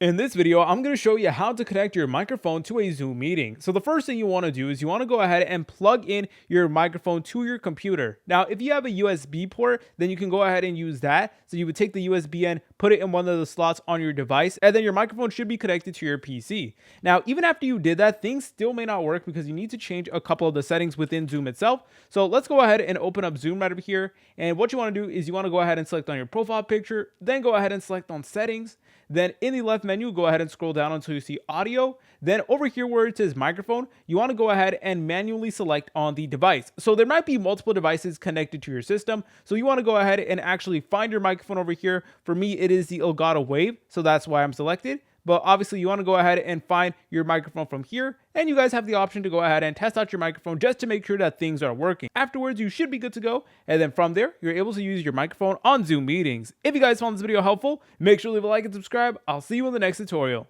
In this video, I'm going to show you how to connect your microphone to a Zoom meeting. So the first thing you want to do is you want to go ahead and plug in your microphone to your computer. Now, if you have a USB port, then you can go ahead and use that. So you would take the USB in, put it in one of the slots on your device, and then your microphone should be connected to your PC. Now, even after you did that, things still may not work because you need to change a couple of the settings within Zoom itself. So let's go ahead and open up Zoom right over here. And what you want to do is you want to go ahead and select on your profile picture, then go ahead and select on settings. Then in the left menu, go ahead and scroll down until you see audio. Then over here where it says microphone, you want to go ahead and manually select on the device. So there might be multiple devices connected to your system. So you want to go ahead and actually find your microphone over here. For me, it is the Elgato Wave. So that's why I'm selected. But obviously you want to go ahead and find your microphone from here, and you guys have the option to go ahead and test out your microphone just to make sure that things are working. Afterwards, you should be good to go, and then from there, you're able to use your microphone on Zoom meetings. If you guys found this video helpful, make sure to leave a like and subscribe. I'll see you in the next tutorial.